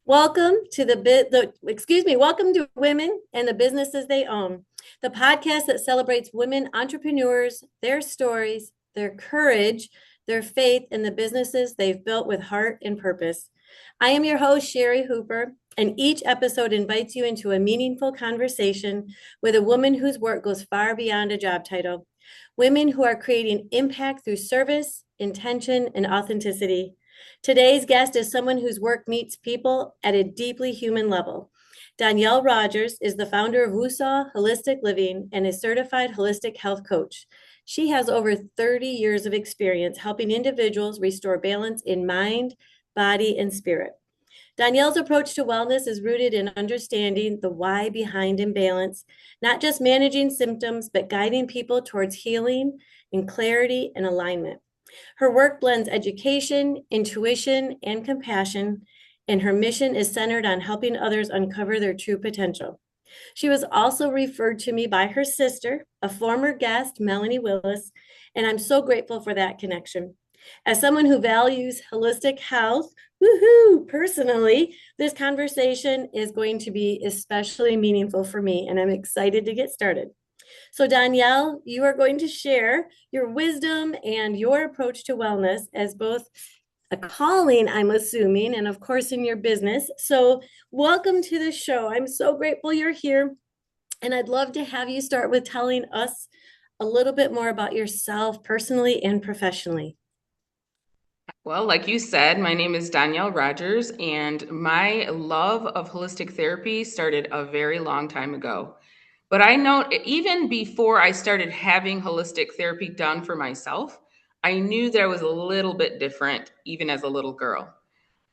Welcome to welcome to Women and the Businesses They Own, the podcast that celebrates women entrepreneurs, their stories, their courage, their faith in the businesses they've built with heart and purpose. I am your host, Sherry Hooper, and each episode invites you into a meaningful conversation with a woman whose work goes far beyond a job title. Women who are creating impact through service, intention, and authenticity. Today's guest is someone whose work meets people at a deeply human level. Donaylle Rogers is the founder of Wusaw Holistic Living and a certified holistic health coach. She has over 30 years of experience helping individuals restore balance in mind, body, and spirit. Donayelle's approach to wellness is rooted in understanding the why behind imbalance, not just managing symptoms, but guiding people towards healing and clarity and alignment. Her work blends education, intuition, and compassion, and her mission is centered on helping others uncover their true potential. She was also referred to me by her sister, a former guest, Melanie Willis, and I'm so grateful for that connection. As someone who values holistic health, woohoo, personally, this conversation is going to be especially meaningful for me, and I'm excited to get started. So, Donayelle, you are going to share your wisdom and your approach to wellness as both a calling, I'm assuming, and of course in your business. So, welcome to the show. I'm so grateful you're here. And I'd love to have you start with telling us a little bit more about yourself personally and professionally. Well, like you said, my name is Donaylle Rogers, and my love of holistic therapy started a very long time ago. But I know even before I started having holistic therapy done for myself, I knew that I was a little bit different, even as a little girl.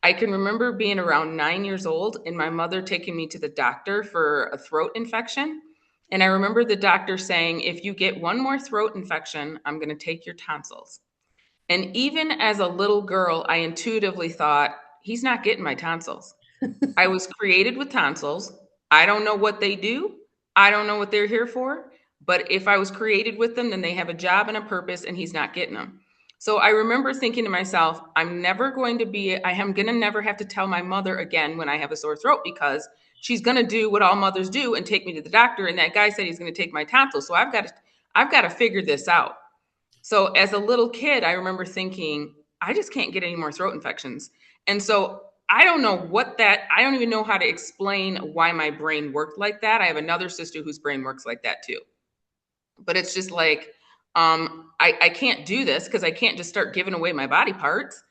I can remember being around 9 years old and my mother taking me to the doctor for a throat infection. And I remember the doctor saying, if you get one more throat infection, I'm going to take your tonsils. And even as a little girl, I intuitively thought, he's not getting my tonsils. I was created with tonsils. I don't know what they do. I don't know what they're here for. But if I was created with them, then they have a job and a purpose, and he's not getting them. So I remember thinking to myself, I am going to never have to tell my mother again when I have a sore throat because she's going to do what all mothers do and take me to the doctor. And that guy said he's going to take my tonsils. So I've got to figure this out. So as a little kid, I remember thinking, I just can't get any more throat infections. And so I don't even know how to explain why my brain worked like that. I have another sister whose brain works like that too. But it's just like, I can't do this because I can't just start giving away my body parts.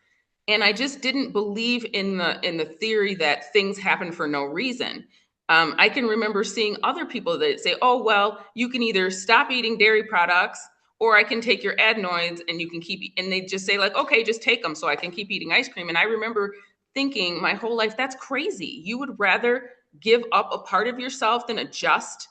And I just didn't believe in the theory that things happen for no reason. I can remember seeing other people that say, "Oh well, you can either stop eating dairy products, or I can take your adenoids and you can keep." And they just say like, "Okay, just take them so I can keep eating ice cream." And I remember thinking my whole life, that's crazy. You would rather give up a part of yourself than adjust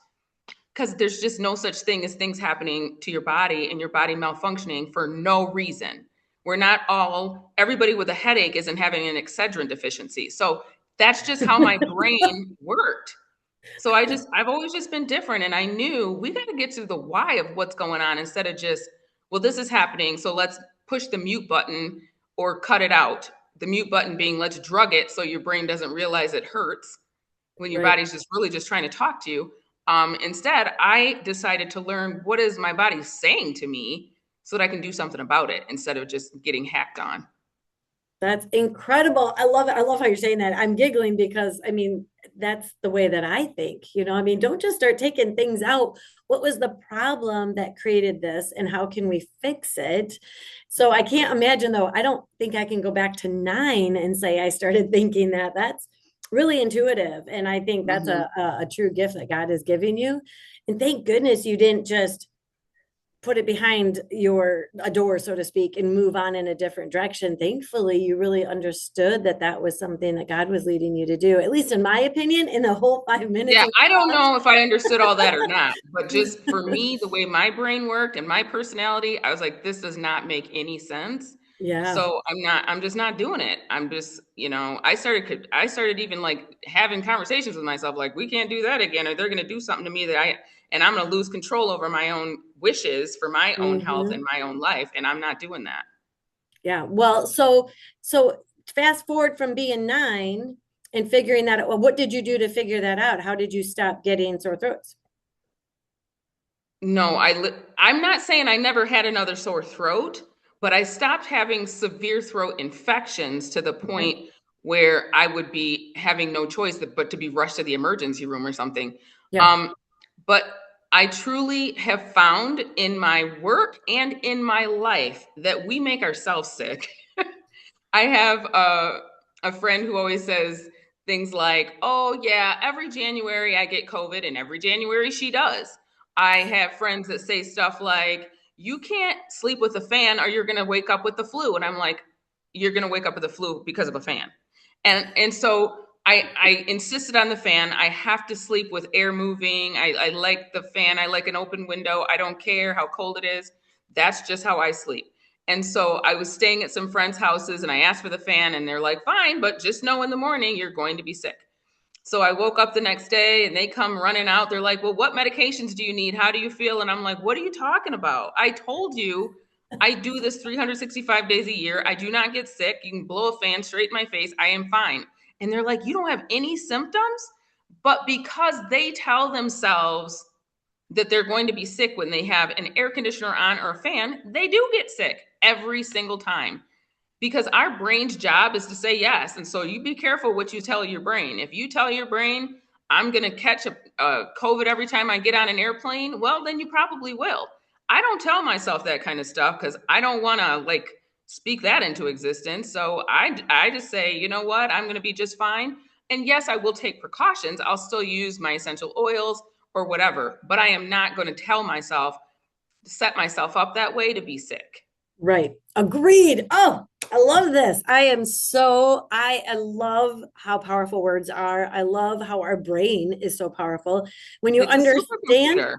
because there's just no such thing as things happening to your body and your body malfunctioning for no reason. We're not all, everybody with a headache isn't having an Excedrin deficiency. So that's just how my brain worked. So I've always just been different. And I knew we got to get to the why of what's going on instead of just, well, this is happening. So let's push the mute button or cut it out. The mute button being let's drug it so your brain doesn't realize it hurts when your Right. body's just really just trying to talk to you. Instead, I decided to learn what is my body saying to me so that I can do something about it instead of just getting hacked on. That's incredible. I love it. I love how you're saying that. I'm giggling because I mean, that's the way that I think. I mean, don't just start taking things out. What was the problem that created this and how can we fix it? So I can't imagine though. I don't think I can go back to 9 and say I started thinking that. That's really intuitive. And I think that's Mm-hmm. a true gift that God is giving you. And thank goodness you didn't just put it behind a door, so to speak, and move on in a different direction. Thankfully, you really understood that that was something that God was leading you to do, at least in my opinion, in the whole 5 minutes Yeah, we I don't talked. know if I understood all that or not, but just for me, the way my brain worked and my personality, I was like, this does not make any sense. Yeah. So I'm just not doing it. I'm just, I started even like having conversations with myself, like, we can't do that again, or they're going to do something to me and I'm going to lose control over my own wishes for my own health and Hmm. my own life. And I'm not doing that. Yeah. Well, so fast forward from being 9. and figuring that out. Well, what did you do to figure that out? How did you stop getting sore throats? No, I'm not saying I never had another sore throat, but I stopped having severe throat infections to the Okay. point where I would be having no choice but to be rushed to the emergency room or something. Yeah. Um, but I truly have found in my work and in my life that we make ourselves sick. I have a friend who always says things like, "Oh yeah, every January I get COVID, and every January she does." I have friends that say stuff like, "You can't sleep with a fan, or you're going to wake up with the flu," and I'm like, "You're going to wake up with the flu because of a fan," and so I insisted on the fan. I have to sleep with air moving. I like the fan. I like an open window. I don't care how cold it is. That's just how I sleep. And so I was staying at some friends' houses and I asked for the fan and they're like, fine, but just know in the morning you're going to be sick. So I woke up the next day and they come running out. They're like, well, what medications do you need? How do you feel? And I'm like, what are you talking about? I told you I do this 365 days a year. I do not get sick. You can blow a fan straight in my face. I am fine. And they're like, you don't have any symptoms? But because they tell themselves that they're going to be sick when they have an air conditioner on or a fan, they do get sick every single time because our brain's job is to say yes. And so you be careful what you tell your brain. If you tell your brain, I'm going to catch a COVID every time I get on an airplane, well, then you probably will. I don't tell myself that kind of stuff because I don't want to like speak that into existence. So I just say, you know what, I'm going to be just fine. And yes, I will take precautions. I'll still use my essential oils or whatever, but I am not going to tell myself, set myself up that way to be sick. Right. Agreed. Oh, I love this. I love how powerful words are. I love how our brain is so powerful. When you It's a understand, supercomputer.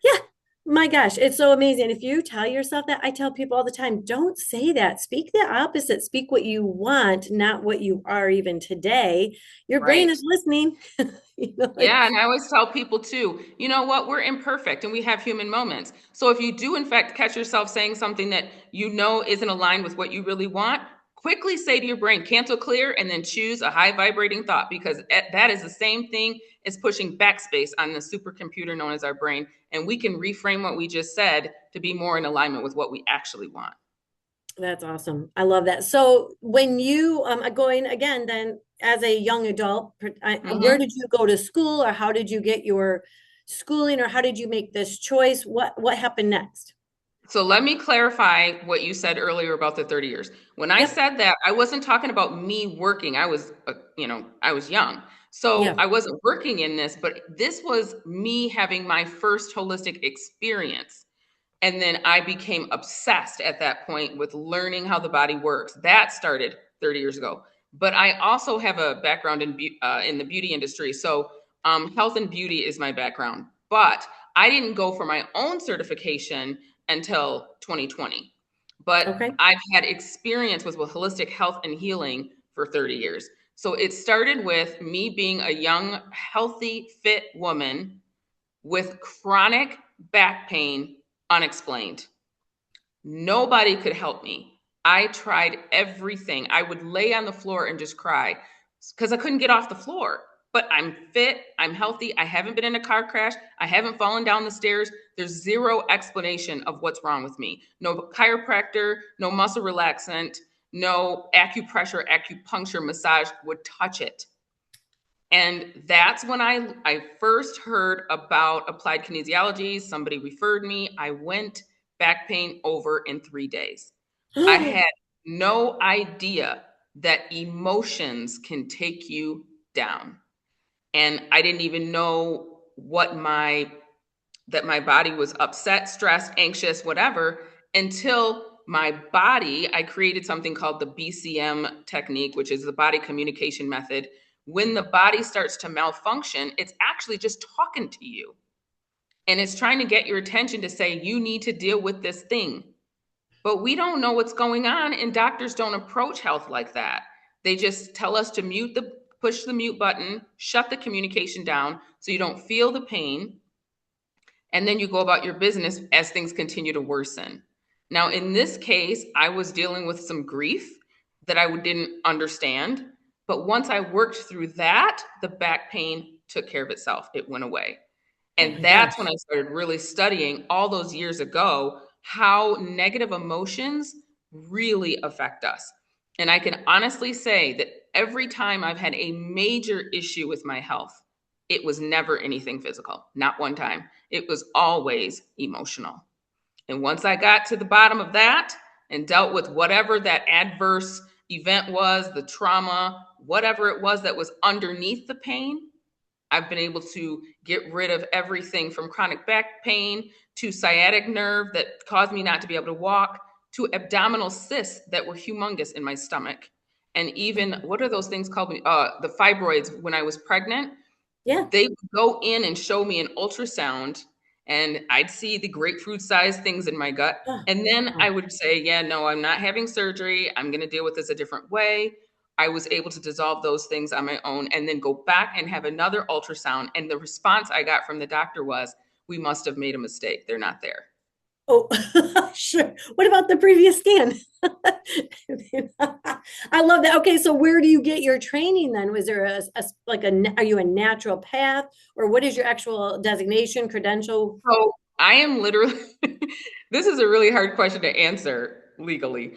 yeah, my gosh, it's so amazing. If you tell yourself that, I tell people all the time, don't say that. Speak the opposite. Speak what you want, not what you are even today. Your brain Right. is listening. Like, Yeah, and I always tell people too, you know what, we're imperfect and we have human moments. So if you do in fact catch yourself saying something that you know isn't aligned with what you really want, quickly say to your brain, cancel clear, and then choose a high vibrating thought because that is the same thing as pushing backspace on the supercomputer known as our brain. And we can reframe what we just said to be more in alignment with what we actually want. that's awesome. I love that. So when you are going again, then as a young adult, where Mhm. did you go to school, or how did you get your schooling, or how did you make this choice? What happened next? So let me clarify what you said earlier about the 30 years. When I Yep. said that, I wasn't talking about me working. I was, I was young. So Yeah. I wasn't working in this, but this was me having my first holistic experience. And then I became obsessed at that point with learning how the body works. That started 30 years ago. But I also have a background in the beauty industry. So health and beauty is my background. But I didn't go for my own certification until 2020. But Okay. I've had experience with holistic health and healing for 30 years. So it started with me being a young, healthy, fit woman with chronic back pain unexplained. Nobody could help me. I tried everything. I would lay on the floor and just cry because I couldn't get off the floor. But I'm fit, I'm healthy, I haven't been in a car crash, I haven't fallen down the stairs. There's zero explanation of what's wrong with me. No chiropractor, no muscle relaxant, no acupressure, acupuncture, massage would touch it. And that's when I first heard about applied kinesiology. Somebody referred me. I went back pain over in 3 days. I had no idea that emotions can take you down. And I didn't even know that my body was upset, stressed, anxious, whatever, until my body, I created something called the BCM technique, which is the body communication method. When the body starts to malfunction, it's actually just talking to you. And it's trying to get your attention to say, you need to deal with this thing. But we don't know what's going on, and doctors don't approach health like that. They just tell us to push the mute button, shut the communication down so you don't feel the pain, and then you go about your business as things continue to worsen. Now, in this case, I was dealing with some grief that I didn't understand. But once I worked through that, the back pain took care of itself. It went away. Oh And my that's when gosh. I started really studying all those years ago how negative emotions really affect us. And I can honestly say that every time I've had a major issue with my health, it was never anything physical, not one time. It was always emotional. And once I got to the bottom of that and dealt with whatever that adverse event was, the trauma, whatever it was that was underneath the pain, I've been able to get rid of everything from chronic back pain to sciatic nerve that caused me not to be able to walk to abdominal cysts that were humongous in my stomach. And even what are those things called? The fibroids when I was pregnant, Yeah. they would go in and show me an ultrasound and I'd see the grapefruit sized things in my gut. Oh, And then I wow. would say, yeah, no, I'm not having surgery. I'm going to deal with this a different way. I was able to dissolve those things on my own and then go back and have another ultrasound. And the response I got from the doctor was, we must have made a mistake. They're not there. Oh, sure. What about the previous scan? I love that. Okay, so where do you get your training then? Was there are you a naturopath or what is your actual designation, credential? So I am literally, this is a really hard question to answer legally,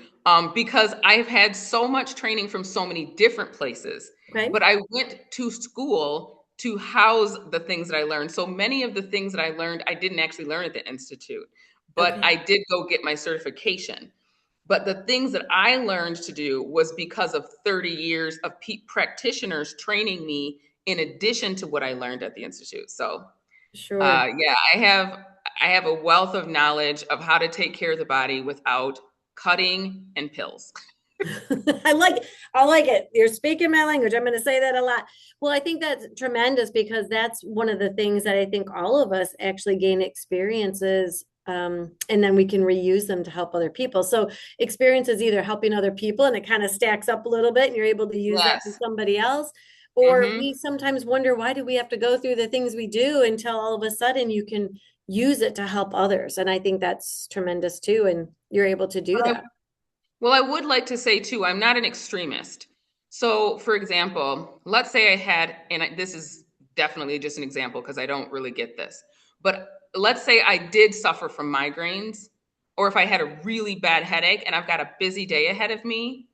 because I've had so much training from so many different places, Okay. but I went to school to house the things that I learned. So many of the things that I learned, I didn't actually learn at the Institute, but Okay. I did go get my certification. But the things that I learned to do was because of 30 years of practitioners training me in addition to what I learned at the Institute. So Sure. yeah, I have a wealth of knowledge of how to take care of the body without cutting and pills. I like it. I like it. You're speaking my language. I'm going to say that a lot. Well, I think that's tremendous because that's one of the things that I think all of us actually gain experiences, and then we can reuse them to help other people. So experiences either helping other people and it kind of stacks up a little bit and you're able to use that for Yes. somebody else. Or Mm-hmm. we sometimes wonder, why do we have to go through the things we do until all of a sudden you can use it to help others? And I think that's tremendous too. And you're able to do Well, that. well, I would like to say too, I'm not an extremist. So, for example, let's say I had, and this is definitely just an example because I don't really get this, but let's say I did suffer from migraines, or if I had a really bad headache and I've got a busy day ahead of me,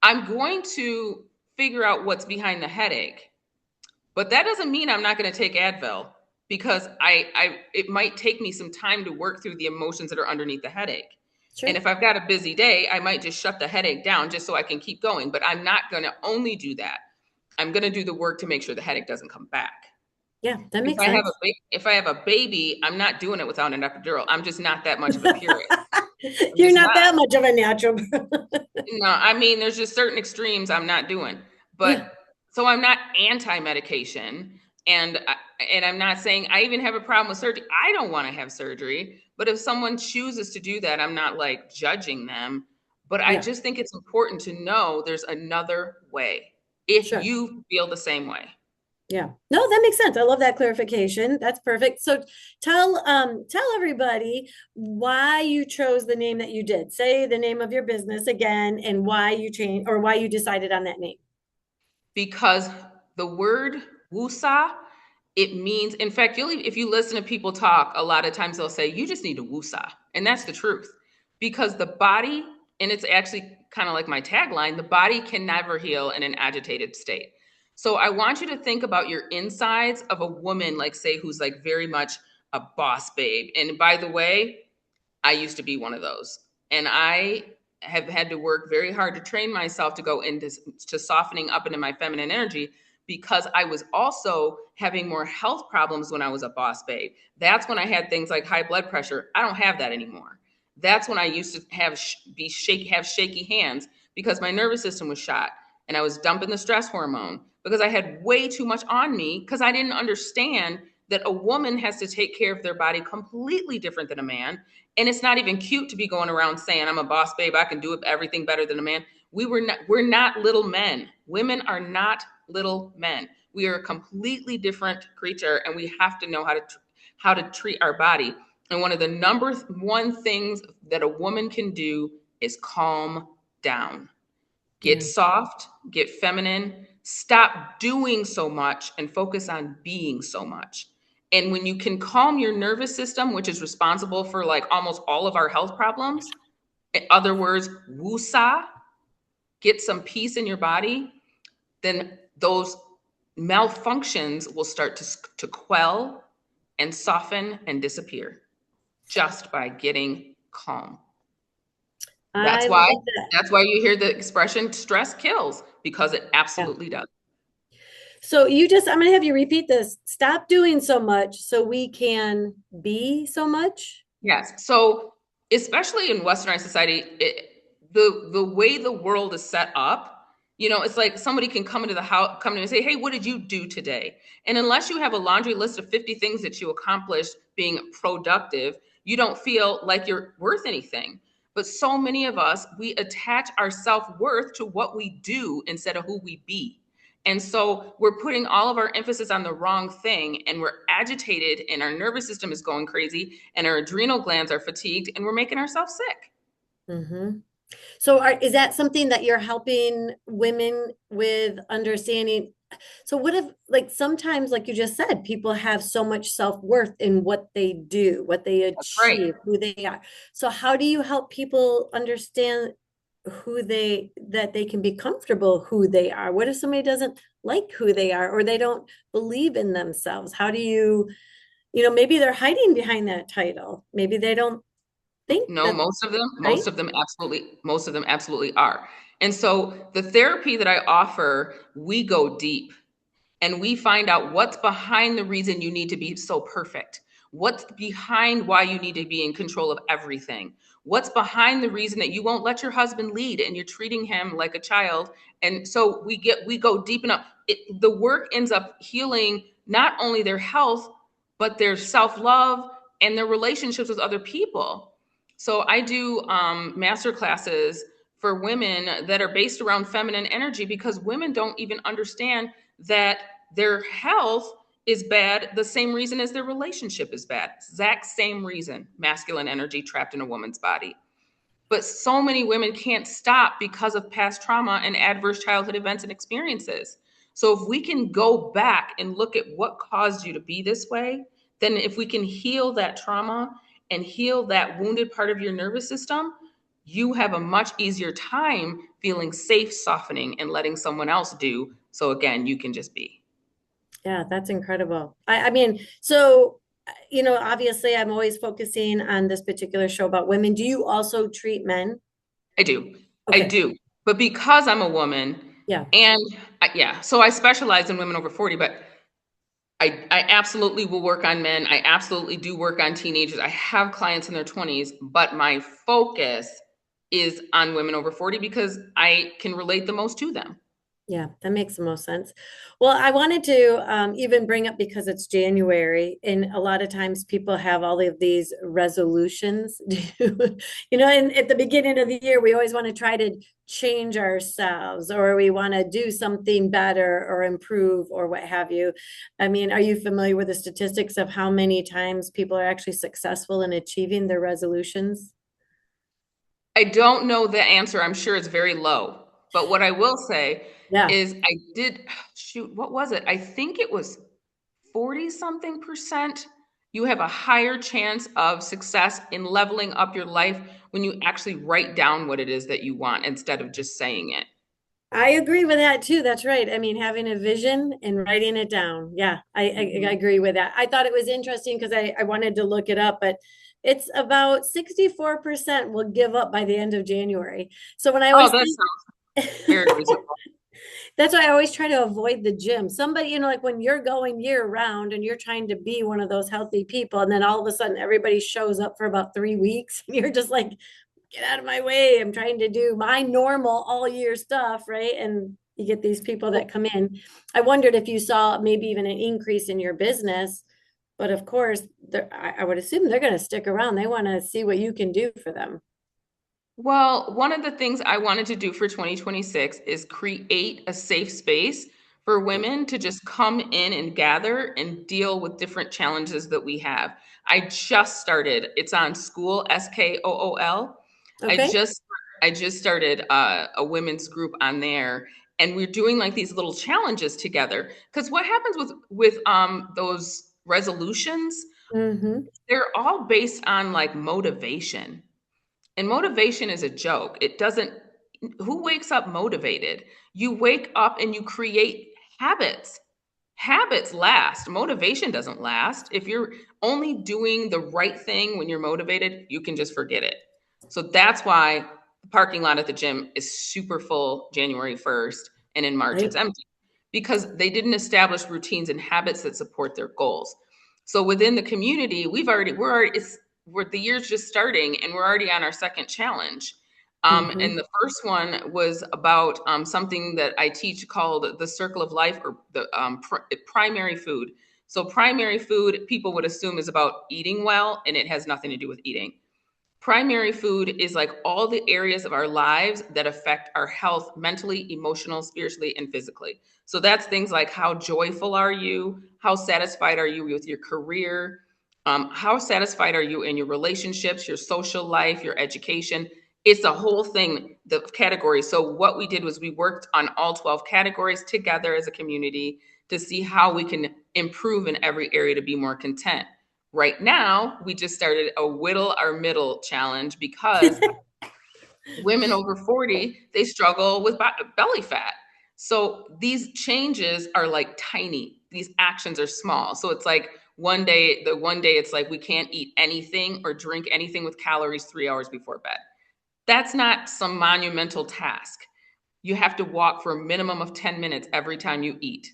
I'm going to figure out what's behind the headache. But that doesn't mean I'm not going to take Advil because it might take me some time to work through the emotions that are underneath the headache. And Sure. if I've got a busy day, I might just shut the headache down just so I can keep going. But I'm not going to only do that. I'm going to do the work to make sure the headache doesn't come back. Yeah, that makes sense. If I have a baby, I'm not doing it without an epidural. I'm just not that much of a purist. I'm You're just not not. that much of a natural. No, I mean, there's just certain extremes I'm not doing. Yeah, But so I'm not anti-medication, and I'm not saying I even have a problem with surgery. I don't want to have surgery, but if someone chooses to do that, I'm not like judging them. But I yeah, just think it's important to know there's another way if sure. you feel the same way. Yeah. No, that makes sense. I love that clarification. That's perfect. So tell everybody why you chose the name that you did. Say the name of your business again and why you changed or why you decided on that name. Because the word wusa, it means, in fact, if you listen to people talk, a lot of times they'll say, you just need to wusa. And that's the truth. Because the body, and it's actually kind of like my tagline, the body can never heal in an agitated state. So I want you to think about your insides of a woman, like say, who's like very much a boss babe. And by the way, I used to be one of those. And I have had to work very hard to train myself to go into to softening up into my feminine energy because I was also having more health problems when I was a boss babe. That's when I had things like high blood pressure. I don't have that anymore. That's when I used to have shaky hands because my nervous system was shot and I was dumping the stress hormone because I had way too much on me because I didn't understand that a woman has to take care of their body completely different than a man. And it's not even cute to be going around saying, I'm a boss babe, I can do everything better than a man. We're not little men. Women are not little men. We are a completely different creature and we have to know how to treat our body. And one of the number one things that a woman can do is calm down. Get Yeah. soft, get feminine, Stop doing so much and focus on being so much. And when you can calm your nervous system, which is responsible for like almost all of our health problems, in other words, woosah, get some peace in your body, then those malfunctions will start to quell and soften and disappear just by getting calm. That's I why love that. that's why you hear the expression stress kills, because it Yeah. absolutely does. So I'm going to have you repeat this. Stop doing so much so we can be so much. Yes. So, especially in Westernized society, the way the world is set up, it's like somebody can come into the house, come to me and say, "Hey, what did you do today?" And unless you have a laundry list of 50 things that you accomplished being productive, you don't feel like you're worth anything. But so many of us, we attach our self-worth to what we do instead of who we be. And so we're putting all of our emphasis on the wrong thing, and we're agitated, and our nervous system is going crazy, and our adrenal glands are fatigued, and we're making ourselves sick. Mm-hmm. So is that something that you're helping women with understanding? So what if, like, sometimes, like you just said, people have so much self-worth in what they do, what they That's right. achieve, who they are. So how do you help people understand that they can be comfortable who they are? What if somebody doesn't like who they are, or they don't believe in themselves? How do maybe they're hiding behind that title. Maybe they don't think No, that, most of them, right? most of them absolutely are. And so the therapy that I offer, we go deep. And we find out what's behind the reason you need to be so perfect. What's behind why you need to be in control of everything? What's behind the reason that you won't let your husband lead and you're treating him like a child? And so we go deep enough. The work ends up healing not only their health, but their self-love and their relationships with other people. So I do master classes for women that are based around feminine energy, because women don't even understand that their health is bad the same reason as their relationship is bad. Exact same reason, masculine energy trapped in a woman's body. But so many women can't stop because of past trauma and adverse childhood events and experiences. So if we can go back and look at what caused you to be this way, then if we can heal that trauma and heal that wounded part of your nervous system, you have a much easier time feeling safe, softening, and letting someone else do. So again, you can just be. Yeah, that's incredible. I mean, so, obviously I'm always focusing on this particular show about women. Do you also treat men? I do. I Okay. do. But because I'm a woman, Yeah. and yeah, so I specialize in women over 40, but I absolutely will work on men. I absolutely do work on teenagers. I have clients in their 20s, but my focus is on women over 40 because I can relate the most to them. Yeah, that makes the most sense. Well, I wanted to even bring up, because it's January, and a lot of times people have all of these resolutions. And at the beginning of the year, we always want to try to change ourselves, or we want to do something better or improve or what have you. I mean, are you familiar with the statistics of how many times people are actually successful in achieving their resolutions? I don't know the answer. I'm sure it's very low. But what I will say Yeah. is I did, shoot, what was it? I think it was 40 something percent. You have a higher chance of success in leveling up your life when you actually write down what it is that you want instead of just saying it. I agree with that too. That's right. I mean, having a vision and writing it down. Yeah, I Mhm. agree with that. I thought it was interesting because I wanted to look it up, but it's about 64% will give up by the end of January. So when I Oh, always that think, sounds very reasonable. that's why I always try to avoid the gym. Somebody, like when you're going year round and you're trying to be one of those healthy people, and then all of a sudden everybody shows up for about 3 weeks, and you're just like, get out of my way. I'm trying to do my normal all year stuff, right? And you get these people that come in. I wondered if you saw maybe even an increase in your business, but of course, I would assume they're going to stick around. They want to see what you can do for them. Well, one of the things I wanted to do for 2026 is create a safe space for women to just come in and gather and deal with different challenges that we have. I just started. It's on Skool, Skool. I Okay. just I just started a women's group on there, and we're doing like these little challenges together. Because what happens with those resolutions, Mm-hmm. they're all based on like motivation. And motivation is a joke. It doesn't, who wakes up motivated? You wake up and you create habits. Habits last. Motivation doesn't last. If you're only doing the right thing when you're motivated, you can just forget it. So that's why the parking lot at the gym is super full January 1st, and in March Right. it's empty because they didn't establish routines and habits that support their goals. So within the community, we're the year's just starting and we're already on our second challenge. Mm-hmm. And the first one was about something that I teach called the circle of life, or the primary food. So primary food, people would assume, is about eating well, and it has nothing to do with eating. Primary food is like all the areas of our lives that affect our health mentally, emotional, spiritually, and physically. So that's things like, how joyful are you? How satisfied are you with your career? How satisfied are you in your relationships, your social life, your education? It's a whole thing, the categories. So what we did was we worked on all 12 categories together as a community to see how we can improve in every area to be more content. Right now, we just started a whittle our middle challenge because women over 40, they struggle with belly fat. So these changes are like tiny. These actions are small. So it's like one day it's like we can't eat anything or drink anything with calories 3 hours before bed. That's not some monumental task. You have to walk for a minimum of 10 minutes every time you eat.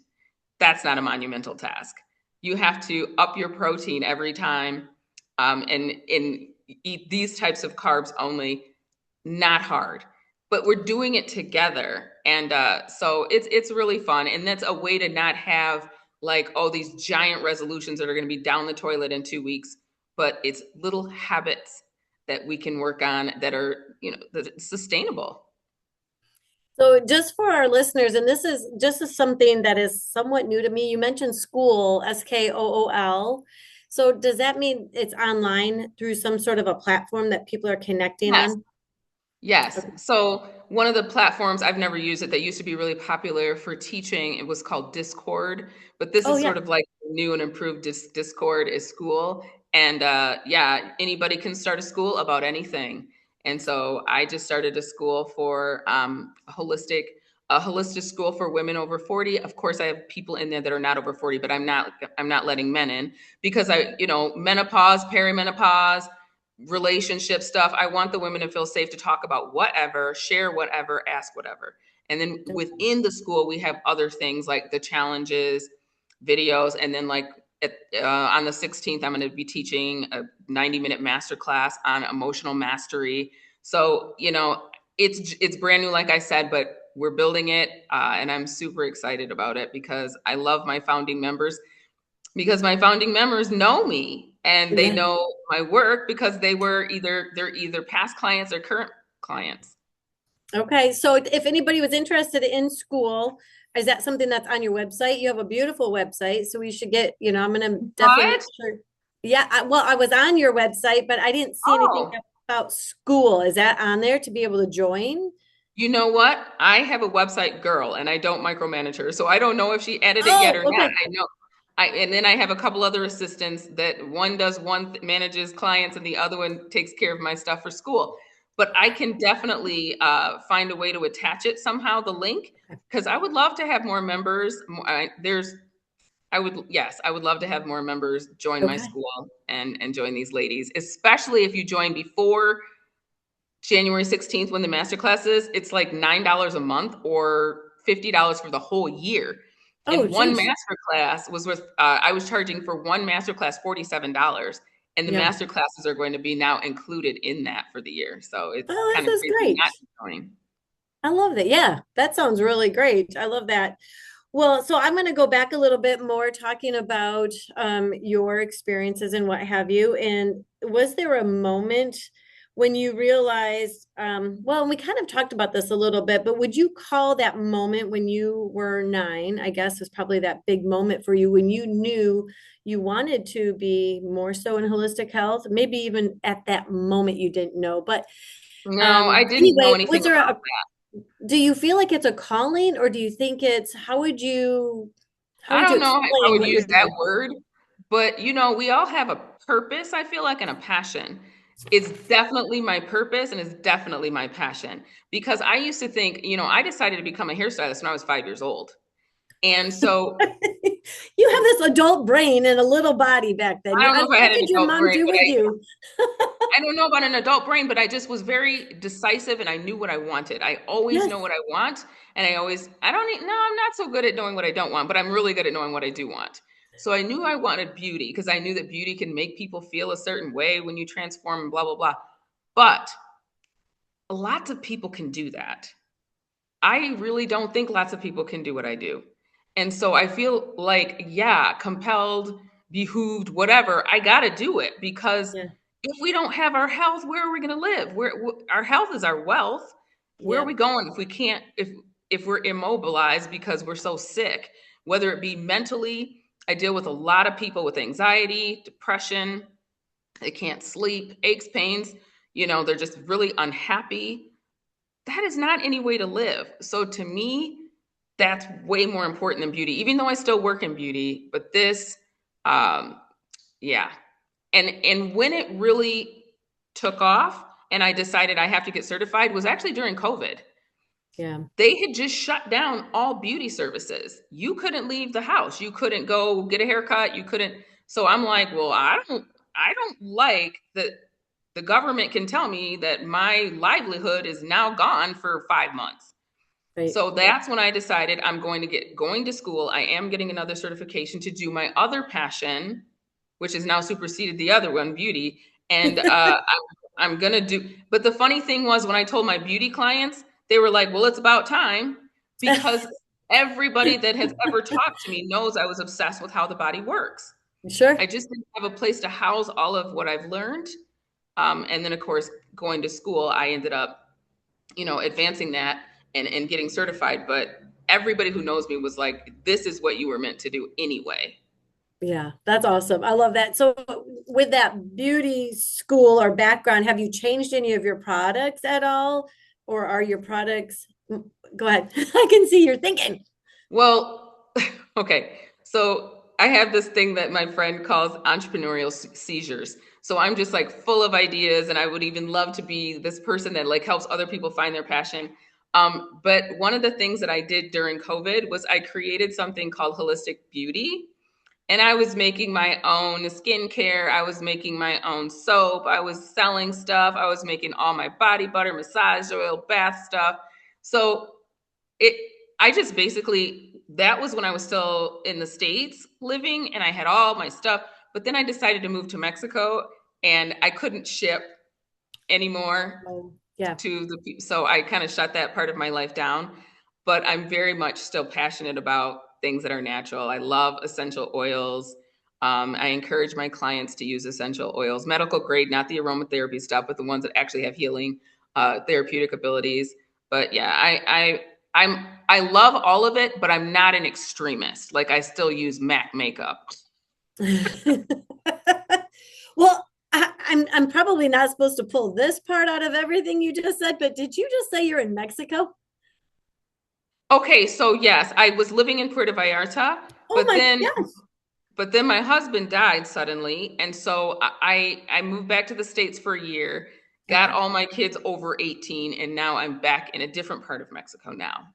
That's not a monumental task. You have to up your protein every time, and eat these types of carbs only. Not hard, but we're doing it together, and so it's really fun, and that's a way to not have like, oh, these giant resolutions that are going to be down the toilet in 2 weeks, but it's little habits that we can work on that are, that are sustainable. So just for our listeners, and this is just something that is somewhat new to me. You mentioned Skool, Skool. So does that mean it's online through some sort of a platform that people are connecting Yes. on? Yes. Okay. So one of the platforms, I've never used it, that used to be really popular for teaching, it was called Discord, but this Oh is sort yeah. of like new and improved. Discord is Skool. And yeah, anybody can start a school about anything. And so I just started a school for a holistic school for women over 40. Of course, I have people in there that are not over 40, but I'm not letting men in because menopause, perimenopause, relationship stuff. I want the women to feel safe to talk about whatever, share whatever, ask whatever. And then within the school, we have other things like the challenges, videos, and then like on the 16th, I'm going to be teaching a 90-minute masterclass on emotional mastery. So it's brand new, like I said, but we're building it, and I'm super excited about it because I love my founding members, because my founding members know me and they Yeah. know my work because they're either past clients or current clients. Okay. So if anybody was interested in Skool, is that something that's on your website? You have a beautiful website, so we should get, I'm going to definitely make What? sure. Yeah, well, I was on your website, but I didn't see anything Oh, about Skool. Is that on there to be able to join? you know what? I have a website girl and I don't micromanage her. So I don't know if she added it yet Oh, or not. okay. I know and then I have a couple other assistants that one manages clients and the other one takes care of my stuff for Skool. But I can definitely find a way to attach it somehow, the link, because I would love to have more members. Yes, I would love to have more members join my Okay. school and join these ladies, especially if you join before January 16th when the masterclass is. It's like $9 a month or $50 for the whole year. Oh, And one geez. masterclass was worth, I was charging for one masterclass $47. And the Yeah. master classes are going to be now included in that for the year. So it's Oh, kind this of is crazy great. not to join. I love that. Yeah, that sounds really great. I love that. Well, so I'm going to go back a little bit more talking about your experiences and what have you. And was there a moment when you realized, well, we kind of talked about this a little bit, but would you call that moment when you were 9, I guess was probably that big moment for you when you knew you wanted to be more so in holistic health? Maybe even at that moment you didn't know. But No, I didn't know anyway, anything was there about a that. do you feel like it's a calling, or do you think it's, how I would you don't know if I explain would what you're use that doing? word, but we all have a purpose, I feel like, and a passion. It's definitely my purpose and it's definitely my passion because I used to think, I decided to become a hairstylist when I was 5 years old. And so You have this adult brain and a little body back then. I don't know if I What had an did your adult mom brain, do but with you? I don't know about an adult brain, but I just was very decisive and I knew what I wanted. I always Yes, know what I want. And I don't, no, I'm not so good at knowing what I don't want, but I'm really good at knowing what I do want. So I knew I wanted beauty because I knew that beauty can make people feel a certain way when you transform and blah, blah, blah. But lots of people can do that. I really don't think lots of people can do what I do. And so I feel like, yeah, compelled, behooved, whatever, I got to do it because yeah, if we don't have our health, where are we going to live? Our health is our wealth. Where are yeah, we going if we can't, if we're immobilized because we're so sick, whether it be mentally, I deal with a lot of people with anxiety, depression, they can't sleep, aches, pains, they're just really unhappy. That is not any way to live. So to me, that's way more important than beauty, even though I still work in beauty. But this, um, yeah. And when it really took off and I decided I have to get certified was actually during COVID. yeah, They had just shut down all beauty services. You couldn't leave the house. You couldn't go get a haircut. You couldn't. So I'm like, well, I don't like that the government can tell me that my livelihood is now gone for 5 months. right. So that's when I decided I'm going to school. I am getting another certification to do my other passion, which has now superseded the other one, beauty. And I'm gonna do. But the funny thing was when I told my beauty clients, they were like, "Well, it's about time," because everybody that has ever talked to me knows I was obsessed with how the body works. I Sure. just didn't have a place to house all of what I've learned. And then, of course, going to school, I ended up advancing that and getting certified. But everybody who knows me was like, this is what you were meant to do anyway. Yeah, that's awesome. I love that. So, with that beauty school or background, have you changed any of your products at all? Or are your products, go ahead. I can see you're thinking. Well, okay. So I have this thing that my friend calls entrepreneurial seizures. So I'm just like full of ideas, and I would even love to be this person that like helps other people find their passion. But one of the things that I did during COVID was I created something called holistic beauty. And I was making my own skincare. I was making my own soap. I was selling stuff. I was making all my body butter, massage oil, bath stuff. So it, I just basically, that was when I was still in the States living and I had all my stuff. But then I decided to move to Mexico and I couldn't ship anymore Oh, yeah. so I kind of shut that part of my life down. But I'm very much still passionate about things that are natural. I love essential oils. I encourage my clients to use essential oils, medical grade, not the aromatherapy stuff, but the ones that actually have healing, therapeutic abilities. But yeah, I love all of it, but I'm not an extremist. Like I still use MAC makeup. Well, I'm probably not supposed to pull this part out of everything you just said, but did you just say you're in Mexico? Okay, so yes, I was living in Puerto Vallarta, Oh but my then gosh. But then my husband died suddenly, and so I moved back to the States for a year, got Okay. all my kids over 18, and now I'm back in a different part of Mexico now.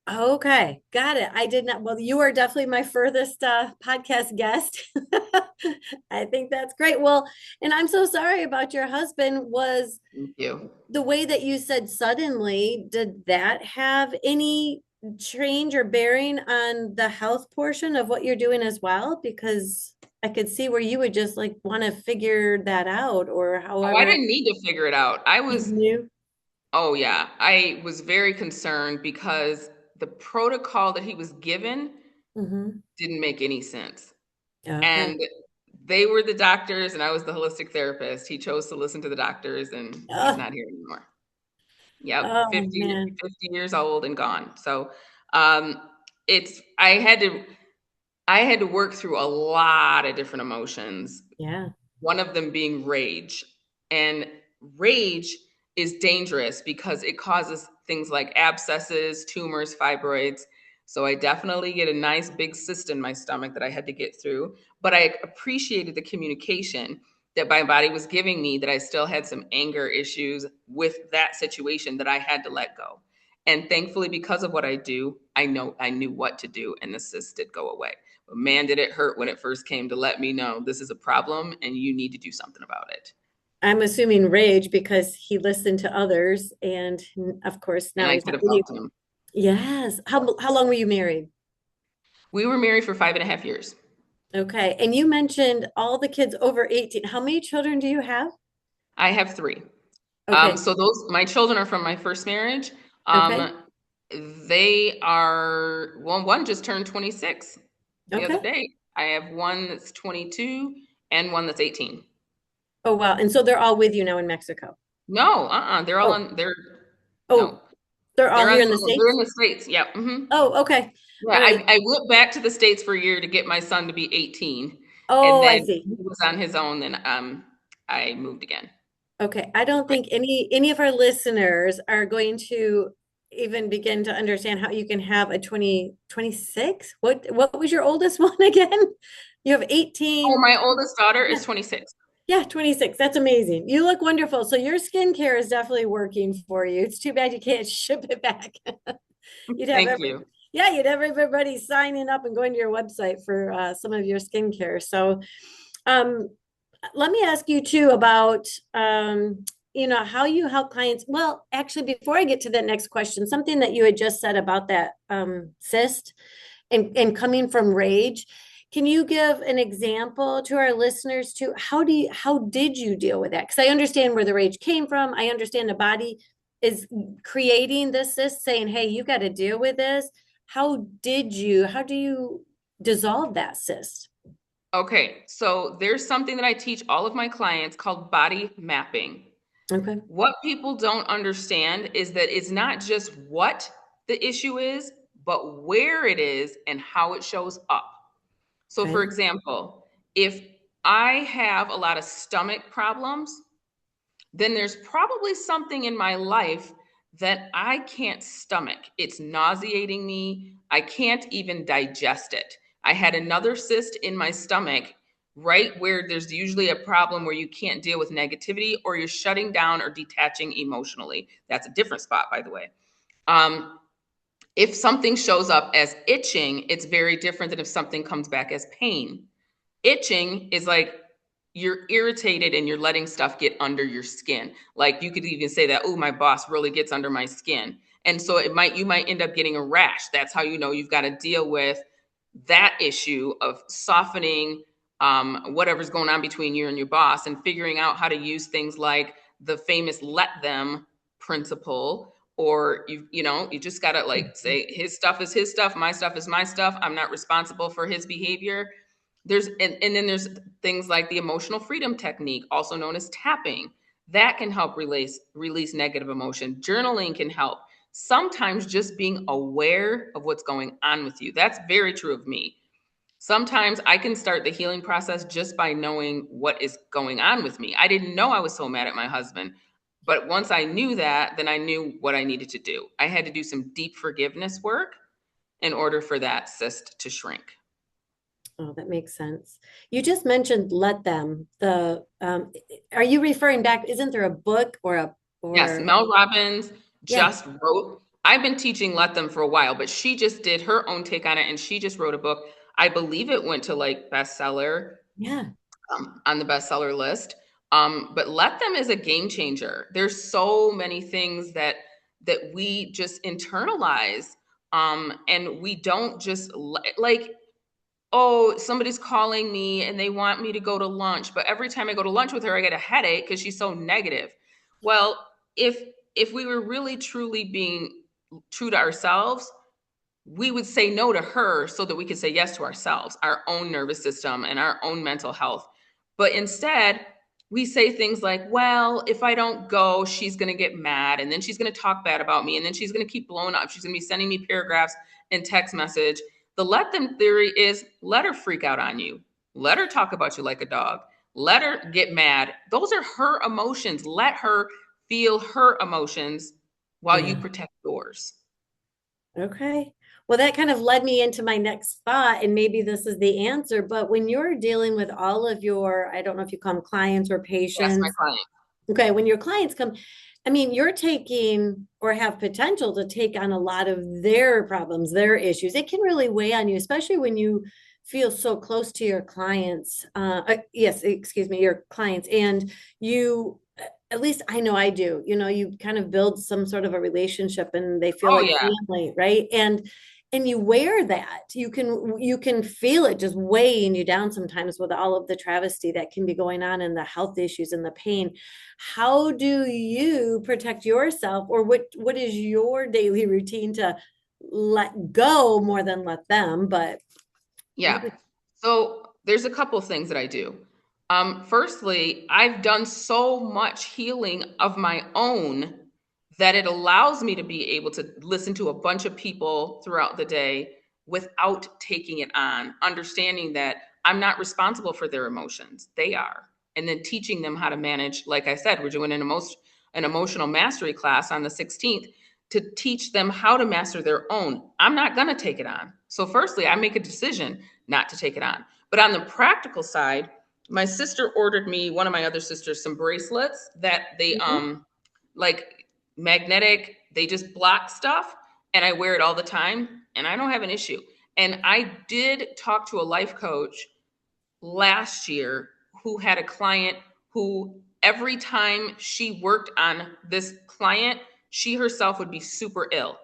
Okay, got it. I did not. Well, you are definitely my furthest podcast guest. I think that's great. Well, and I'm so sorry about your husband. Was Thank you. the way that you said suddenly, did that have any change or bearing on the health portion of what you're doing as well? Because I could see where you would just like want to figure that out or Oh, I however didn't need to figure it out. you knew. Oh yeah, I was very concerned because the protocol that he was given Hmm. didn't make any sense. Okay. And they were the doctors and I was the holistic therapist. He chose to listen to the doctors and he's Oh, not here anymore. Yep, oh 50, man. 50 years old and gone. So um it's I had to work through a lot of different emotions. Yeah. One of them being rage. And rage is dangerous because it causes things like abscesses, tumors, fibroids. So I definitely get a nice big cyst in my stomach that I had to get through. But I appreciated the communication that my body was giving me, that I still had some anger issues with that situation that I had to let go. And thankfully, because of what I do, I knew what to do, and the cyst did go away. But man, did it hurt when it first came to let me know this is a problem and you need to do something about it. I'm assuming rage because he listened to others, and of course And now I he's could not have with you. helped him. Yes. How long were you married? We were married for 5.5 years. Okay. And you mentioned all the kids over 18. How many children do you have? I have three. Okay. So those my children are from my first marriage. Okay. Um, they are well, one just turned 26 the other Okay. day. I have one that's 22 and one that's 18. Oh, wow. And so they're all with you now in Mexico. No, they're all Oh, on. They're no, oh, they're all they're here on. in the They're in States? the States. Yeah. Oh, okay. Yeah. All right. I went back to the States for a year to get my son to be 18, and Oh, I then see. he was on his own. Then I moved again. Okay. I don't Right. think any of our listeners are going to even begin to understand how you can have a 26. What was your oldest one again? You have Oh, 18. my oldest daughter Yeah. is 26. Yeah, 26. That's amazing. You look wonderful. So your skincare is definitely working for you. It's too bad you can't ship it back. You'd have Thank every you. Yeah, you'd have everybody signing up and going to your website for some of your skincare. So um let me ask you too about how you help clients. Well, actually, before I get to that next question, something that you had just said about that cyst and coming from rage. Can you give an example to our listeners too? How did you deal with that? Because I understand where the rage came from. I understand the body is creating this cyst, saying, "Hey, you got to deal with this." How do you dissolve that cyst? Okay, so there's something that I teach all of my clients called body mapping. Okay. What people don't understand is that it's not just what the issue is, but where it is and how it shows up. So, for Okay. example, if I have a lot of stomach problems, then there's probably something in my life that I can't stomach. It's nauseating me. I can't even digest it. I had another cyst in my stomach, right where there's usually a problem where you can't deal with negativity or you're shutting down or detaching emotionally. That's a different spot, by the way. Um, if something shows up as itching, it's very different than if something comes back as pain. Itching is like you're irritated and you're letting stuff get under your skin. Like you could even say that, oh, my boss really gets under my skin. And so you might end up getting a rash. That's how you know you've got to deal with that issue of softening whatever's going on between you and your boss and figuring out how to use things like the famous let them principle. Or you just got to like say his stuff is his stuff, my stuff is my stuff. I'm not responsible for his behavior. And then there's things like the emotional freedom technique, also known as tapping, that can help release negative emotion. Journaling can help. Sometimes just being aware of what's going on with you. That's very true of me. Sometimes I can start the healing process just by knowing what is going on with me. I didn't know I was so mad at my husband, but once I knew that, then I knew what I needed to do. I had to do some deep forgiveness work in order for that cyst to shrink. Oh, that makes sense. You just mentioned let them. Are you referring back? Isn't there a book Yes, or Mel Robbins yeah, just wrote. I've been teaching Let Them for a while, but she just did her own take on it and she just wrote a book. I believe it went to like bestseller yeah. on the bestseller list. But Let Them is a game changer. There's so many things that we just internalize, and we don't just like, oh, somebody's calling me and they want me to go to lunch, but every time I go to lunch with her, I get a headache because she's so negative. Well, if we were really truly being true to ourselves, we would say no to her so that we could say yes to ourselves, our own nervous system and our own mental health. But instead, we say things like, well, if I don't go, she's going to get mad and then she's going to talk bad about me and then she's going to keep blowing up. She's going to be sending me paragraphs and text message. The let them theory is let her freak out on you. Let her talk about you like a dog. Let her get mad. Those are her emotions. Let her feel her emotions while you Yeah. protect yours. Okay. Well, that kind of led me into my next thought, and maybe this is the answer, but when you're dealing with all of your, I don't know if you call them clients or That's my patients. client. Okay, when your clients come, I mean, you're taking or have potential to take on a lot of their problems, their issues. It can really weigh on you, especially when you feel so close to your clients. Yes, excuse me, your clients, and you, at least I know I do. You kind of build some sort of a relationship, and they feel Oh like yeah. family, right? And you wear that. You can feel it just weighing you down sometimes with all of the travesty that can be going on and the health issues and the pain. How do you protect yourself, or what is your daily routine to let go more than let them? But Yeah. what would So there's a couple of things that I do. Firstly, I've done so much healing of my own that it allows me to be able to listen to a bunch of people throughout the day without taking it on, understanding that I'm not responsible for their emotions. They are. And then teaching them how to manage, like I said, we're doing an emotional mastery class on the 16th to teach them how to master their own. I'm not going to take it on. So, firstly, I make a decision not to take it on. But on the practical side, my sister ordered me, one of my other sisters, some bracelets that they Mhm. like magnetic, they just block stuff, and I wear it all the time and I don't have an issue. And I did talk to a life coach last year who had a client who every time she worked on this client, she herself would be super ill.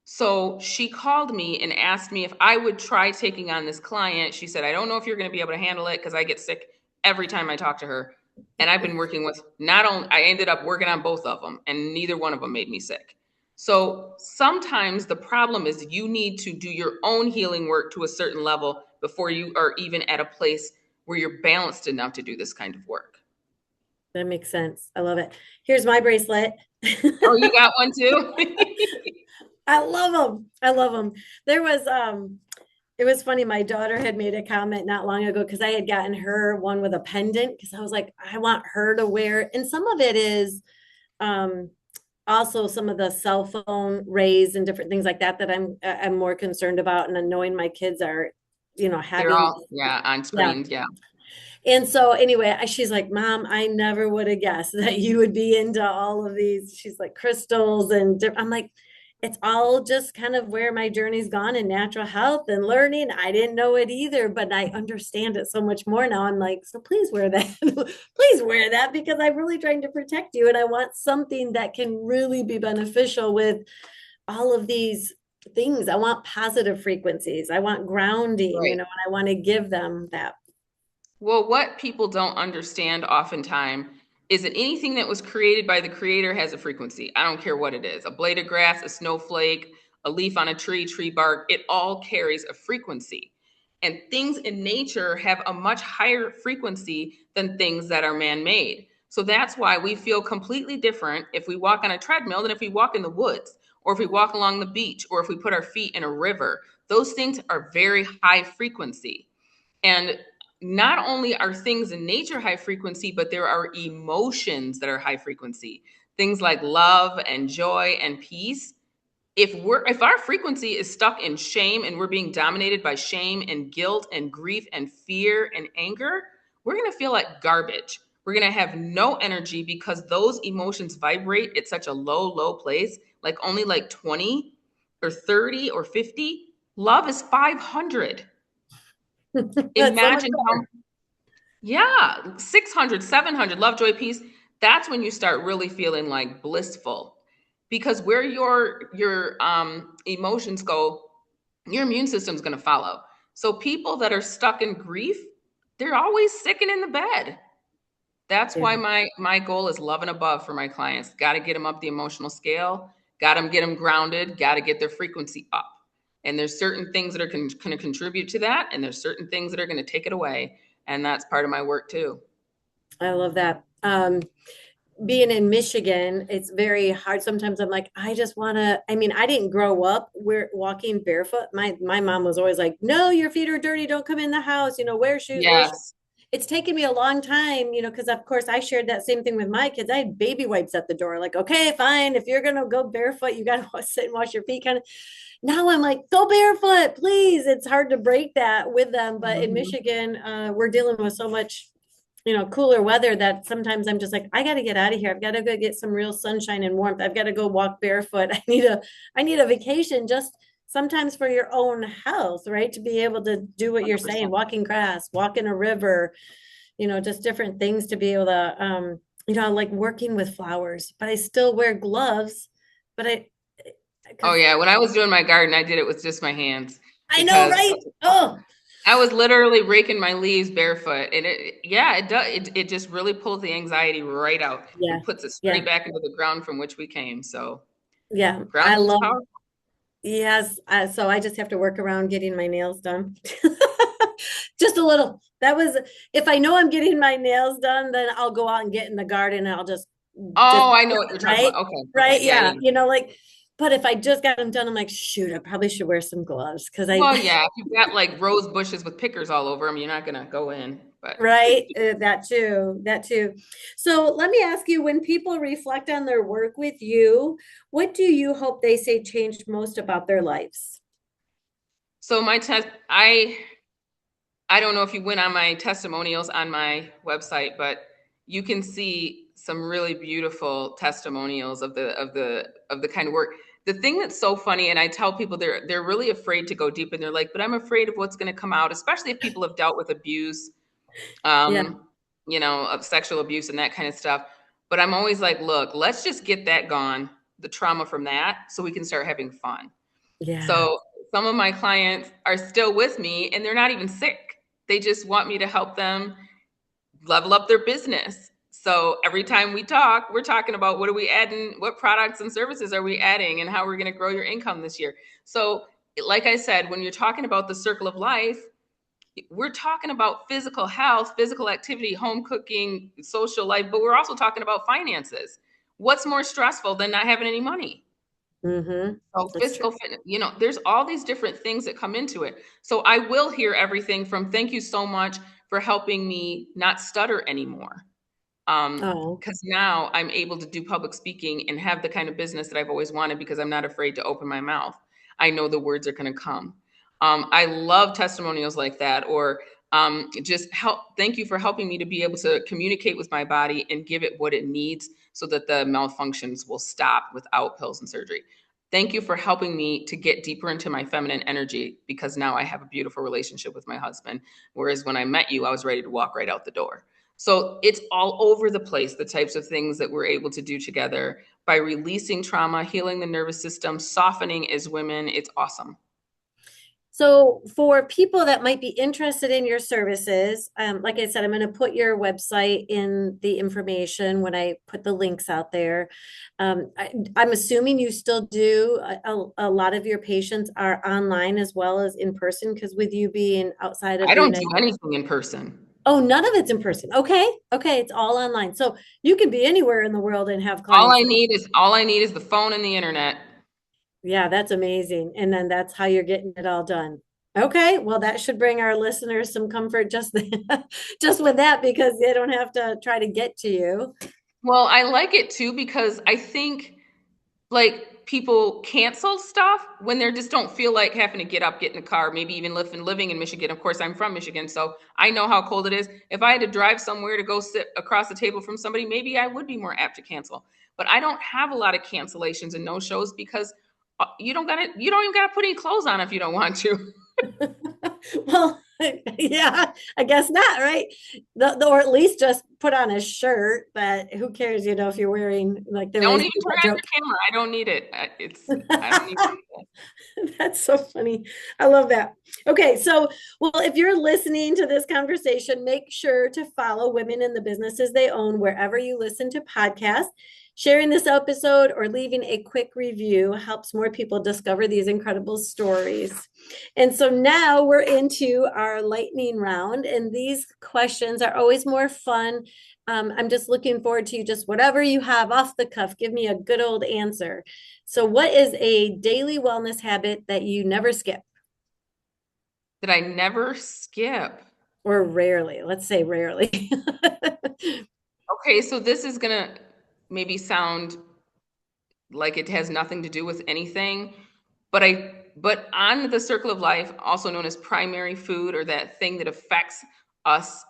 So she called me and asked me if I would try taking on this client. She said, I don't know if you're going to be able to handle it because I get sick every time I talk to her. And I've been working with not only, I ended up working on both of them, and neither one of them made me sick. So sometimes the problem is you need to do your own healing work to a certain level before you are even at a place where you're balanced enough to do this kind of work. That makes sense. I love it. Here's my bracelet. Oh, you got one too? I love them. I love them. There was it was funny. My daughter had made a comment not long ago because I had gotten her one with a pendant because I was like, I want her to wear, and some of it is um also some of the cell phone rays and different things like that that I'm more concerned about, and knowing my kids are, They're having, all, yeah, on yeah. screens. Yeah. And so anyway, she's like, Mom, I never would have guessed that you would be into all of these. She's like crystals and I'm like, it's all just kind of where my journey's gone in natural health and learning. I didn't know it either, but I understand it so much more now. I'm like, so please wear that. Please wear that because I'm really trying to protect you. And I want something that can really be beneficial with all of these things. I want positive frequencies. I want grounding, Right. and I want to give them that. Well, what people don't understand oftentimes is that anything that was created by the creator has a frequency. I don't care what it is, a blade of grass, a snowflake, a leaf on a tree, tree bark, it all carries a frequency. And things in nature have a much higher frequency than things that are man made. So that's why we feel completely different if we walk on a treadmill than if we walk in the woods, or if we walk along the beach, or if we put our feet in a river. Those things are very high frequency. And not only are things in nature high frequency, but there are emotions that are high frequency. Things like love and joy and peace. If our frequency is stuck in shame and we're being dominated by shame and guilt and grief and fear and anger, we're going to feel like garbage. We're going to have no energy because those emotions vibrate at such a low place, like only like 20 or 30 or 50. Love is 500. That's so much Imagine how, better. yeah, 600, 700, love, joy, peace. That's when you start really feeling like blissful. Because where your emotions go, your immune system's going to follow. So people that are stuck in grief, they're always sick and in the bed. That's Yeah, why my goal is love and above for my clients. Got to get them up the emotional scale. Got to get them grounded. Got to get their frequency up. And there's certain things that are going to contribute to that, and there's certain things that are going to take it away. And that's part of my work too. I love that. Being in Michigan, it's very hard. Sometimes I'm like, I just want to. I mean, I didn't grow up we're walking barefoot. My mom was always like, "No, your feet are dirty. Don't come in the house. Wear shoes, wear shoes." Yes. it's taken me a long time, because of course I shared that same thing with my kids. I had baby wipes at the door, like, okay, fine. If you're gonna go barefoot, you gotta sit and wash your feet kind of. Now I'm like, go barefoot, please. It's hard to break that with them. But in Mhm. Michigan, we're dealing with so much, cooler weather that sometimes I'm just like, I got to get out of here. I've got to go get some real sunshine and warmth. I've got to go walk barefoot. I need a vacation just sometimes for your own health, right? To be able to do what you're saying, 100%. walking grass, walk in a river, just different things to be able to, I like working with flowers, but I still wear gloves, but Oh because yeah, when I was doing my garden, I did it with just my hands I know, because right? Oh, I was literally raking my leaves barefoot, and yeah, it does. It just really pulls the anxiety right out yeah, and puts it straight yeah, back into the ground from which we came. So yeah. I grounding is love, powerful. yes. So I just have to work around getting my nails done. Just a little. That was, if I know I'm getting my nails done, then I'll go out and get in the garden and I'll just, Oh, I know what you're talking right? about. Okay, Right. okay, yeah, Yeah. yeah. Like, but if I just got them done, I'm like, shoot, I probably should wear some gloves because Well, yeah, if you've got like rose bushes with pickers all over them, you're not gonna go in. But right. That too. That too. So let me ask you, when people reflect on their work with you, what do you hope they say changed most about their lives? so my test, I don't know if you went on my testimonials on my website, but you can see some really beautiful testimonials of the kind of work. The thing that's so funny, and I tell people they're really afraid to go deep, and they're like, "But I'm afraid of what's going to come out," especially if people have dealt with abuse, Yeah. um, of sexual abuse and that kind of stuff. But I'm always like, "Look, let's just get that gone, the trauma from that, so we can start having fun." Yeah. So some of my clients are still with me and they're not even sick. They just want me to help them level up their business. So every time we talk, we're talking about what are we adding, what products and services are we adding, and how we're going to grow your income this year. So, like I said, when you're talking about the circle of life, we're talking about physical health, physical activity, home cooking, social life, but we're also talking about finances. What's more stressful than not having any money? Mm-hmm. Oh, That's true. physical fitness, there's all these different things that come into it. So I will hear everything from thank you so much for helping me not stutter anymore. Oh, Because now I'm able to do public speaking and have the kind of business that I've always wanted because I'm not afraid to open my mouth. I know the words are going to come. I love testimonials like that, or just help. Thank you for helping me to be able to communicate with my body and give it what it needs so that the malfunctions will stop without pills and surgery. Thank you for helping me to get deeper into my feminine energy because now I have a beautiful relationship with my husband. Whereas when I met you, I was ready to walk right out the door. So it's all over the place, the types of things that we're able to do together by releasing trauma, healing the nervous system, softening as women. It's awesome. so for people that might be interested in your services, like I said, I'm going to put your website in the information when I put the links out there. I'm assuming you still do a lot of your patients are online as well as in person, because with you being outside of I the don't do United. anything in person. Oh, none of it's in person. Okay. Okay. It's all online. So you can be anywhere in the world and have clients. All I need is the phone and the internet. Yeah, that's amazing. And then that's how you're getting it all done. Okay, well, that should bring our listeners some comfort just just with that because they don't have to try to get to you. Well, I like it too because I think like people cancel stuff when they just don't feel like having to get up, get in the car, maybe even living in Michigan. Of course, I'm from Michigan, so I know how cold it is. If I had to drive somewhere to go sit across the table from somebody, maybe I would be more apt to cancel. But I don't have a lot of cancellations and no shows because you don't even gotta put any clothes on if you don't want to. Well, yeah, I guess not, right? Or at least just put on a shirt, but who cares, if you're wearing, like, they Don't always even do turn that on joke. your camera. I don't need it. I don't need it. That's so funny. I love that. Okay, so, well, if you're listening to this conversation, make sure to follow Women in the Businesses They Own wherever you listen to podcasts. Sharing this episode or leaving a quick review helps more people discover these incredible stories. And so now we're into our lightning round, and these questions are always more fun. I'm just looking forward to just whatever you have off the cuff. Give me a good old answer. So, what is a daily wellness habit that you never skip? That I never skip. Or rarely. Let's say rarely. Okay, so this is gonna maybe sound like it has nothing to do with anything, but on the circle of life, also known as primary food, or that thing that affects us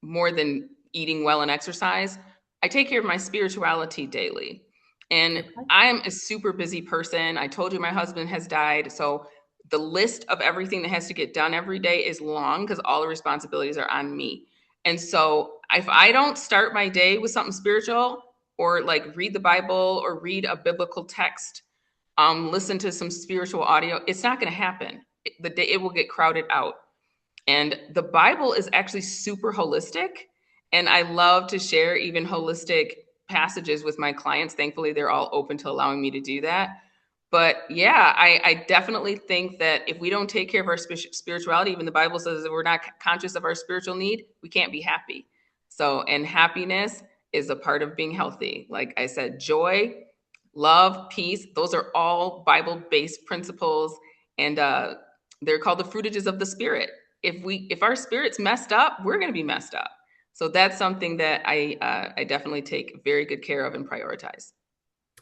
more than eating well and exercise, I take care of my spirituality daily. And Okay. I'm a super busy person. I told you my husband has died, so the list of everything that has to get done every day is long because all the responsibilities are on me. And so if I don't start my day with something spiritual, or like read the Bible or read a biblical text, listen to some spiritual audio, it's not going to happen. The day it will get crowded out. And the Bible is actually super holistic. And I love to share even holistic passages with my clients. Thankfully, they're all open to allowing me to do that. But yeah, I definitely think that if we don't take care of our spirituality, even the Bible says that we're not conscious of our spiritual need, we can't be happy. So, and happiness is a part of being healthy. Like I said, joy, love, peace, those are all Bible based principles. And they're called the fruitages of the Spirit. If our spirit's messed up, we're going to be messed up. So that's something that I definitely take very good care of and prioritize.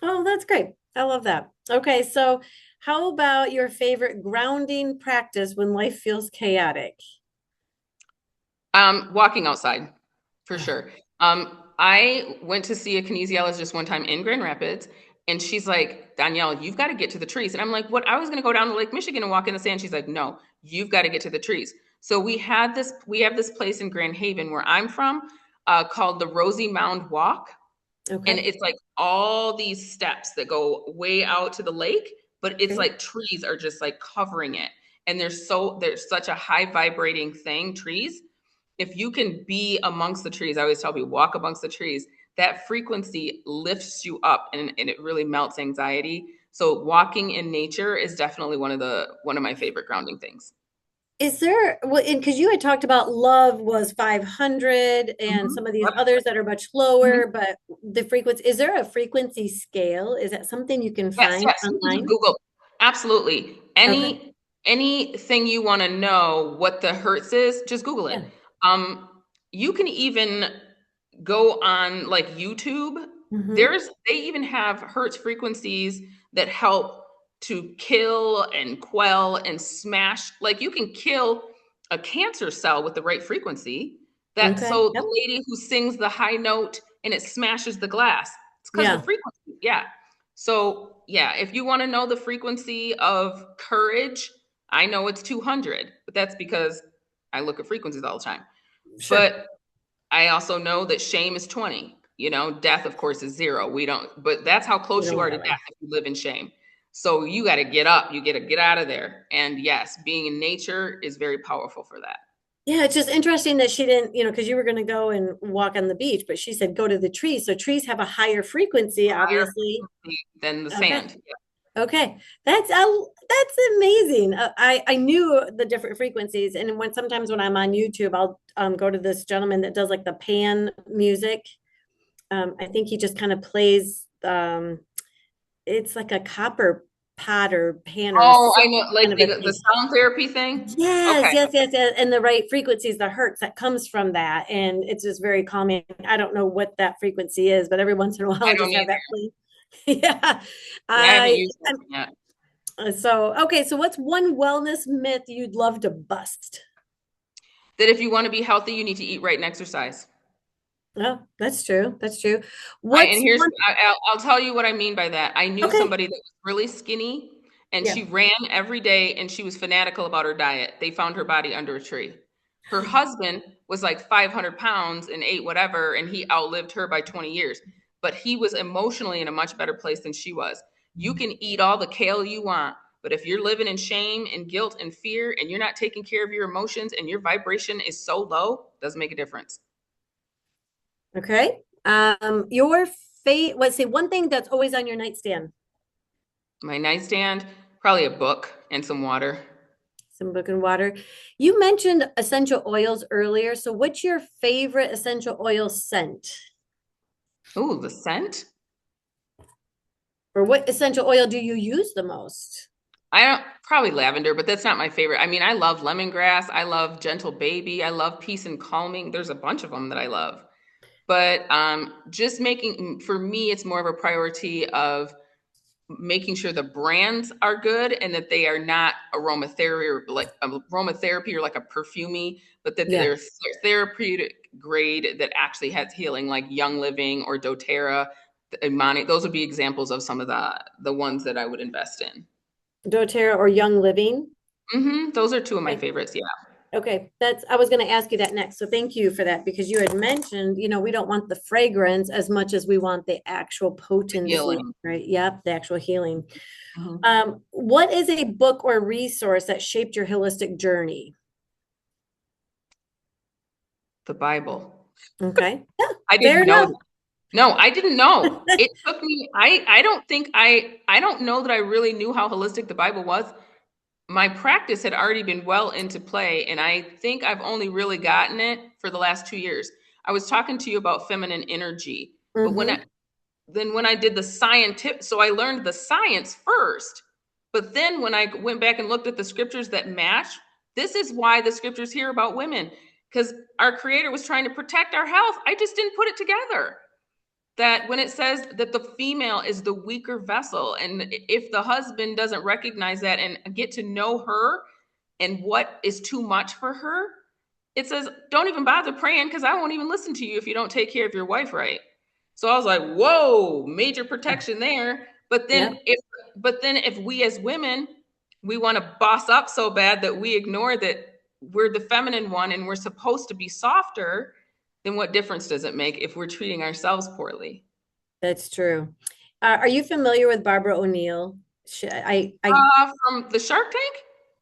Oh, that's great. I love that. Okay, so how about your favorite grounding practice when life feels chaotic? Walking outside, for Oh, sure. I went to see a kinesiologist one time in Grand Rapids, and she's like, Donaylle, you've got to get to the trees. And I'm like, what? I was going to go down to Lake Michigan and walk in the sand. She's like, no, you've got to get to the trees. So we have this place in Grand Haven where I'm from, called the Rosie Mound Walk. And okay. it's like all these steps that go way out to the lake, but it's Okay. like trees are just like covering it. And there's such a high vibrating thing, trees. If you can be amongst the trees, I always tell people walk amongst the trees, that frequency lifts you up, and it really melts anxiety. So walking in nature is definitely one of my favorite grounding things. Is there, well, because you had talked about love was 500 and Mhm. some of these Yep. others that are much Mhm. lower, but the frequency, is there a frequency scale? Is that something you can Yes, find yes, you can just online? Google. Absolutely. Okay. Anything you wanna know what the hertz is, just Google it. Yeah. Um, you can even go on like YouTube. Hmm. They even have hertz frequencies that help to kill and quell and smash. Like you can kill a cancer cell with the right frequency. That Okay. so Yep. the lady who sings the high note and it smashes the glass, it's because of the Yeah. frequency. Yeah. So yeah, if you want to know the frequency of courage, I know it's 200, but that's because I look at frequencies all the time. Sure. But I also know that shame is 20. You know, death, of course, is zero. We don't, but that's how You close don't you are want to that way. death if you live in shame. So you got to get up, you got to get out of there. And yes, being in nature is very powerful for that. Yeah, it's just interesting that she didn't, because you were going to go and walk on the beach, but she said go to the trees. So trees have a higher frequency, Higher obviously. frequency than the Okay. sand. Okay, that's amazing. I knew the different frequencies, and sometimes when I'm on YouTube, I'll go to this gentleman that does like the pan music. I think he just kind of plays. It's like a copper pot or pan or a Oh, I know, like kind of a the thing. sound therapy thing. Yes, Okay, yes, yes, yes. And the right frequencies, the hertz that comes from that, and it's just very calming. I don't know what that frequency is, but every once in a while, I I don't just have either. that play. Yeah, Yeah, I haven't I used that one yet. Okay, so what's one wellness myth you'd love to bust? That if you want to be healthy, you need to eat right and exercise. Oh, that's true. That's true. And What's here's, one? I'll tell you what I mean by that. I knew Okay. somebody that was really skinny and Yeah. she ran every day and she was fanatical about her diet. They found her body under a tree. Her husband was like 500 pounds and ate whatever, and he outlived her by 20 years. But he was emotionally in a much better place than she was. You can eat all the kale you want, but if you're living in shame and guilt and fear and you're not taking care of your emotions and your vibration is so low, doesn't make a difference. Okay. Your fate, let's say one thing that's always on your nightstand. My nightstand, probably a book and some water. Some book and water. You mentioned essential oils earlier. So what's your favorite essential oil scent? Ooh, the scent? Or what essential oil do you use the most? I don't probably lavender, but that's not my favorite. I mean, I love lemongrass. I love gentle baby. I love peace and calming. There's a bunch of them that I love. But just making for me, it's more of a priority of making sure the brands are good and that they are not aromatherapy or like a perfumey, but that Yeah. they're therapeutic grade that actually has healing, like Young Living or DoTerra, Imani. Those would be examples of some of the ones that I would invest in. doTERRA or Young Living. Those are two of my Okay. favorites. Yeah, Okay, that's I was going to ask you that next. So thank you for that because you had mentioned, we don't want the fragrance as much as we want the actual potency, healing. right? Yep, the actual healing. Mhm. What is a book or resource that shaped your holistic journey? The Bible. Okay. Yeah, I fair didn't know. enough. No, I didn't know. It took me. I don't think I don't know that I really knew how holistic the Bible was. My practice had already been well into play, and I think I've only really gotten it for the last 2 years. I was talking to you about feminine energy, but Mm-hmm. when I did the scientific, so I learned the science first. But then when I went back and looked at the scriptures that match, this is why the scriptures here about women, because our creator was trying to protect our health. I just didn't put it together. That when it says that the female is the weaker vessel, and if the husband doesn't recognize that and get to know her and what is too much for her, it says, don't even bother praying because I won't even listen to you if you don't take care of your wife right. So I was like, whoa, major protection there. Yep, But then if we as women, we want to boss up so bad that we ignore that we're the feminine one and we're supposed to be softer, then what difference does it make if we're treating ourselves poorly? that's true. Are you familiar with Barbara O'Neill? I From the Shark Tank?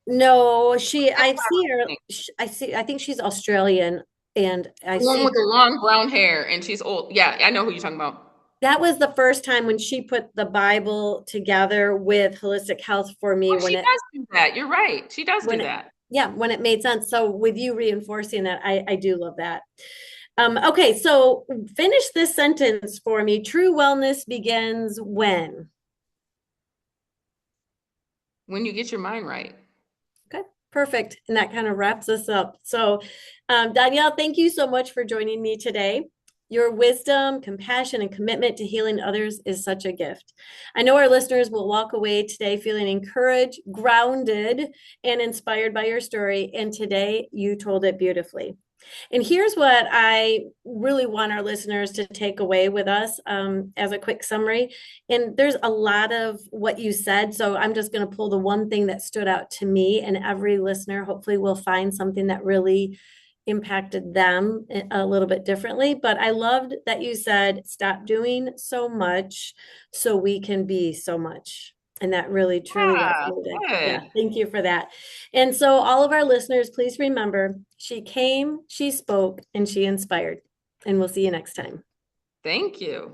no, That's I see Barbara her. Tank. I think she's Australian, and I The one see with the long brown hair and she's old. Yeah, I know who you're talking about. that was the first time when she put the Bible together with holistic health for me Oh, she does do that. You're right. She does do when it that. yeah, when it made sense. So with you reinforcing that, I do love that. Okay, so finish this sentence for me. True wellness begins when? When you get your mind right. Okay, perfect. And that kind of wraps us up. So, Donaylle, thank you so much for joining me today. Your wisdom, compassion, and commitment to healing others is such a gift. I know our listeners will walk away today feeling encouraged, grounded, and inspired by your story. And today you told it beautifully. And here's what I really want our listeners to take away with us as a quick summary. And there's a lot of what you said. So I'm just going to pull the one thing that stood out to me, and every listener hopefully will find something that really impacted them a little bit differently. But I loved that you said, stop doing so much so we can be so much. And that really truly Yeah, resonated. Yeah, good. thank you for that. And so, all of our listeners, please remember she came, she spoke, and she inspired. And we'll see you next time. Thank you.